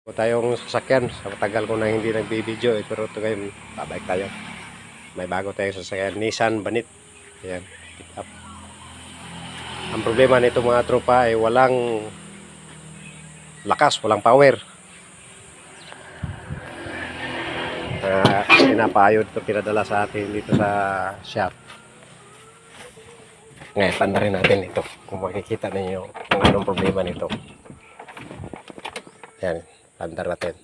Tayong sasakyan sa matagal ko na hindi nagbibideo pero ito ngayon babalik tayo. May bago tayong sasakyan, Nissan Banit. Ayan, pick up. Ang problema nito mga tropa ay walang lakas, walang power. Pinapayod ito, pinadala sa atin dito sa shop. Ngayon, pandarin natin ito kung makikita ninyo kung anong problema nito. Ayan, pandar natin.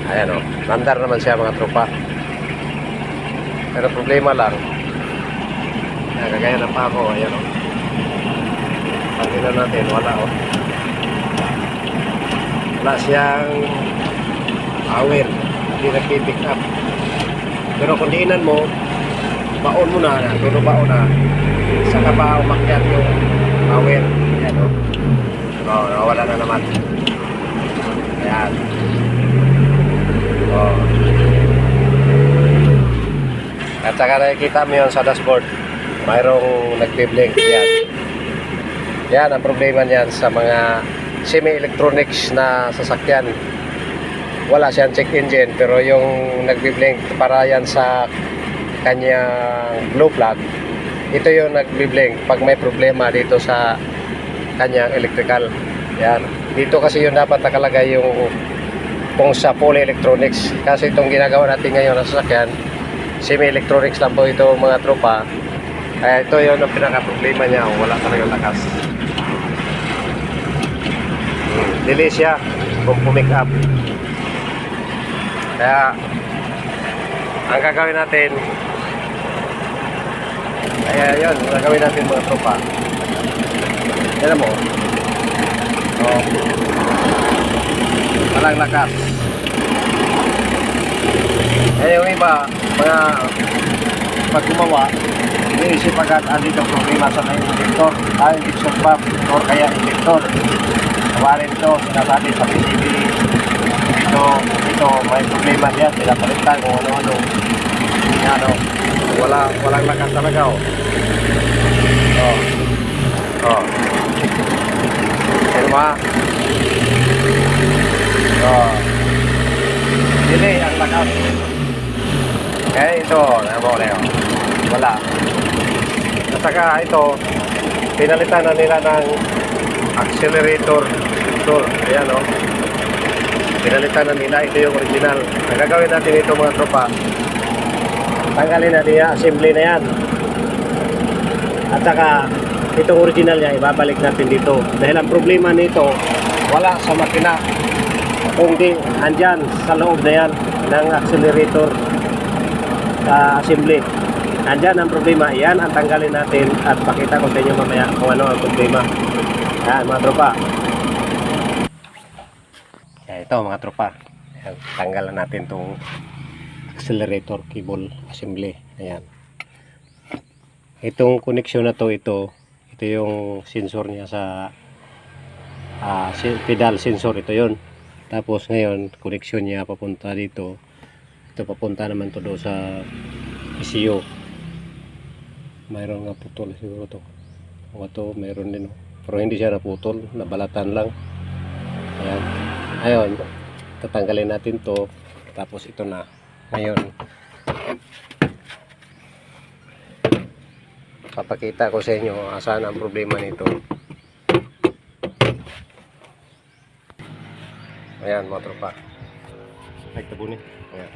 Ayan o, mandar naman siya mga tropa. Pero problema lang, kagaya ng pako, ayan o. Pagkilan natin, wala o. Wala siyang power, hindi nag-pick up. Pero kung diinan mo, baon mo na, pero baon na, saka pa umakyat yung power. Ayan o. O, nawala na naman. Ayan. Oh. At saka nakikita mo yun sa dashboard, mayroong nagbe-blink. Yan. Yan ang problema niyan sa mga semi-electronics na sasakyan. Wala siyang check engine pero yung nagbe-blink para yan sa kanyang blue flag. Ito yung nagbe-blink pag may problema dito sa kanyang electrical. Yan. Dito kasi yung dapat nakalagay yung kung sa fully electronics, kasi itong ginagawa natin ngayon na sasakyan semi-electronics lang po ito mga tropa. Kaya ito yun ang pinaka problema niya, wala talagang lakas. Dili siya kung pumick up. Kaya ang gagawin natin, kaya yun ang gagawin natin mga tropa, yan mo, oh, walang lakas. Eh yung iba, mga pag gumawa, iniisip agad andito ang problema sa injector, injection pump, or kaya injector. Kawarin ito, sinasabi sa PCB, ito may problema diyan, pinapalitan kung ano-ano. Ano, walang lakas talaga oh. Oh. Ano ba? Oh. Dili ang lakas. Okay, ito, wala. At saka ito, pinalitan na nila ng accelerator. Ito, ayan o. Pinalitan na nila, ito yung original. Ang gagawin natin ito mga tropa, tanggalin na niya, assembly na yan. At saka, itong original niya, ibabalik natin dito. Dahil ang problema nito, wala sa makina. Kung di, andyan sa loob na yan ng accelerator assembly. Andyan ang problema. Yan ang tanggalin natin at pakita ko sa inyo mamaya kung ano ang problema. Yan mga tropa. Yan, ito mga tropa. Yan, tanggalan natin itong accelerator cable assembly. Ayan. Itong connection na to, ito yung sensor niya sa pedal sensor. Ito yun. Tapos ngayon, connection niya papunta dito. Ito papunta naman to doon sa ECU. Mayroon nga putol siguro to. O ito, mayroon din. Pero hindi siya naputol, nabalatan lang. Ayan. Ayun, tatanggalin natin to. Tapos ito na. Ngayon, papakita ko sa inyo asan ang problema nito. Ayan mga tropa. Nagtabo ni. Ayan.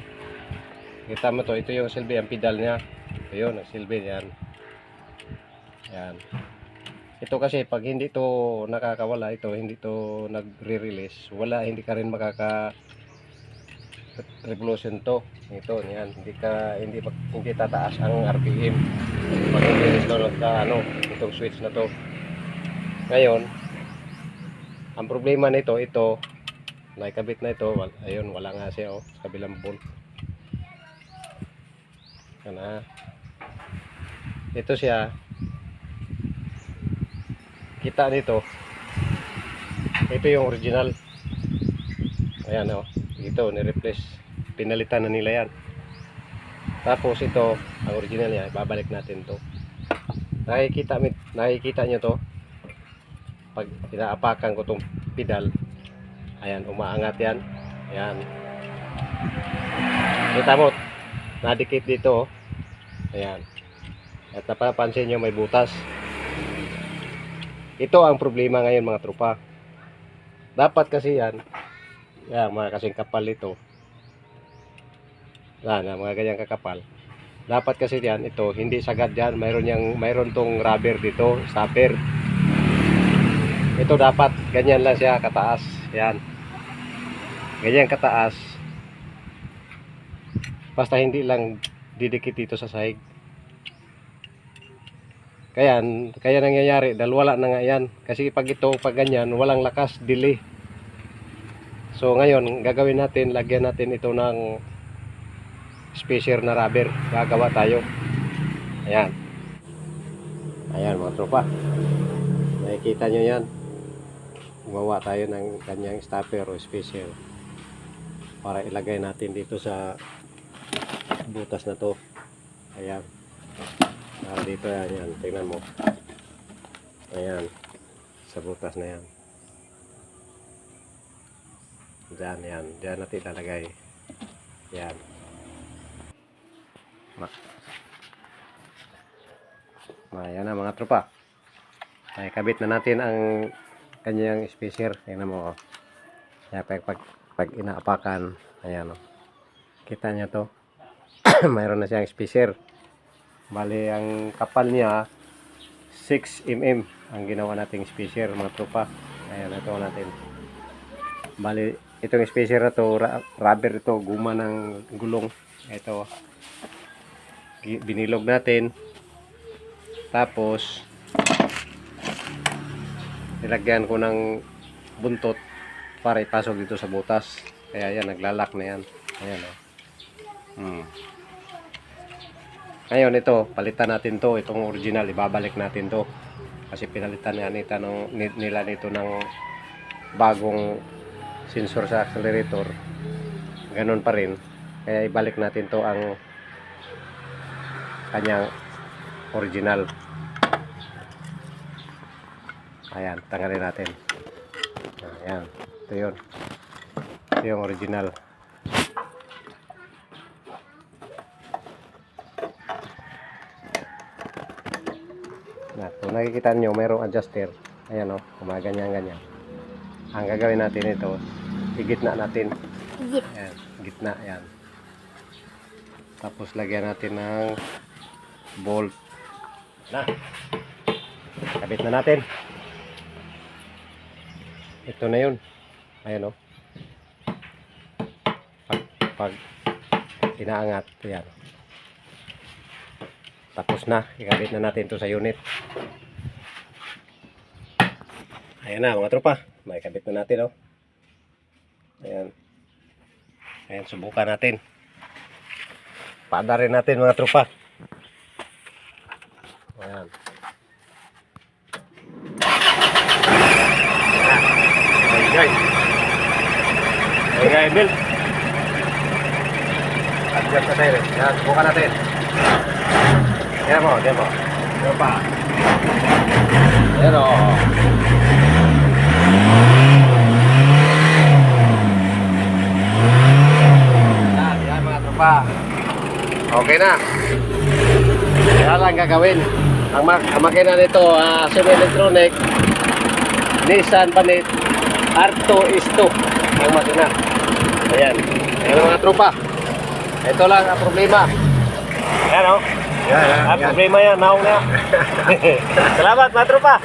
Kita mo to, ito yung silbi, ang pedal niya. Ito yun, ang silbi yan. Ayan. Ito kasi pag hindi to nakakawala, ito hindi to nagre-release, wala, hindi ka rin makaka revolution to. Ito, yan, hindi tataas ang RPM. Pag hindi ito itong switch na to. Ngayon, ang problema nito, ito naikabit na ito, ayun, wala nga siya sa kabilang bolt. Yan ito siya, kita dito, ito yung original. Ayan ito ni-replace, pinalitan na nila yan. Tapos ito ang original niya, babalik natin to. Nakikita nyo to pag inaapakan ko itong pedal. Ayan, umaangat yan. Ayan. Kita mo, nadikit dito. Ayan. At napapansin nyo may butas. Ito ang problema ngayon mga tropa. Dapat kasi yan, mga kasing kapal ito. Yan, mga ganyang kakapal. Dapat kasi yan, ito, hindi sagad yan. Mayroon tong rubber dito, stopper. Ito dapat, ganyan lang siya kataas. Yan. Ganyan kataas. Basta hindi lang didikit dito sa sahig. Kaya nangyayari dahil wala na nga yan. Kasi pag ganyan, walang lakas, delay. So ngayon, gagawin natin, lagyan natin ito ng spacer na rubber. Gagawa tayo. Ayan. Ayan mga tropa. Nakikita nyo yan. Gumawa tayo ng kanyang stopper o spacer. Para ilagay natin dito sa butas na to. Ayan. Dito yan, tingnan mo. Ayan, sa butas na yan. Diyan natin ilalagay. Yan. Ayan na mga tropa. Ay, kabit na natin ang kanyang spacer. Tingnan mo. Ayan, pag inaapakan, ayan o. Kita niya to. Mayroon na siyang spacer. Bali, ang kapal niya 6 mm ang ginawa nating spacer mga tropa. Ayan, ito natin. Bali, itong spacer na to, rubber ito, guma ng gulong. Ito, binilog natin. Tapos, nilagyan ko ng buntot para ipasok dito sa butas. Kaya yan, naglalak na yan. Ayan o. Ngayon ito, palitan natin to, itong original, ibabalik natin to. Kasi pinalitan nila nito ng bagong sensor sa accelerator. Ganon pa rin. Kaya ibalik natin to ang kanyang original. Ayan, tanggalin natin. Ayan, ito yun. Ito yung original. Kung nakikita nyo, mayroong adjuster. Ayan o, gumaganyan-ganyan. Ang gagawin natin ito, igitna natin. Ayan, gitna, ayan. Tapos lagyan natin ng bolt. Na, kabit na natin. Ito na yun. Ayan o. Pag inaangat, ayan. Tapos na, ikabit na natin ito sa unit. Ayan na mga tropa, may kabit na natin oh. Ayan. Ayan, subukan natin. Paanda rin natin mga tropa. Ayan. Ayan, Bill. Adjust na tayo. Ayan, subukan natin. Ayan mo. Ayan pa. Ayan o. Ayan mga tropa. Okay na. Kaya lang gagawin. Ang makina nito, semi-electronic Nissan Palit R2S2 ang makina. Ayan. Ayan mga tropa. Ito lang ang problema. Ayan o. Problema yan, naong na. Salamat mga tropa.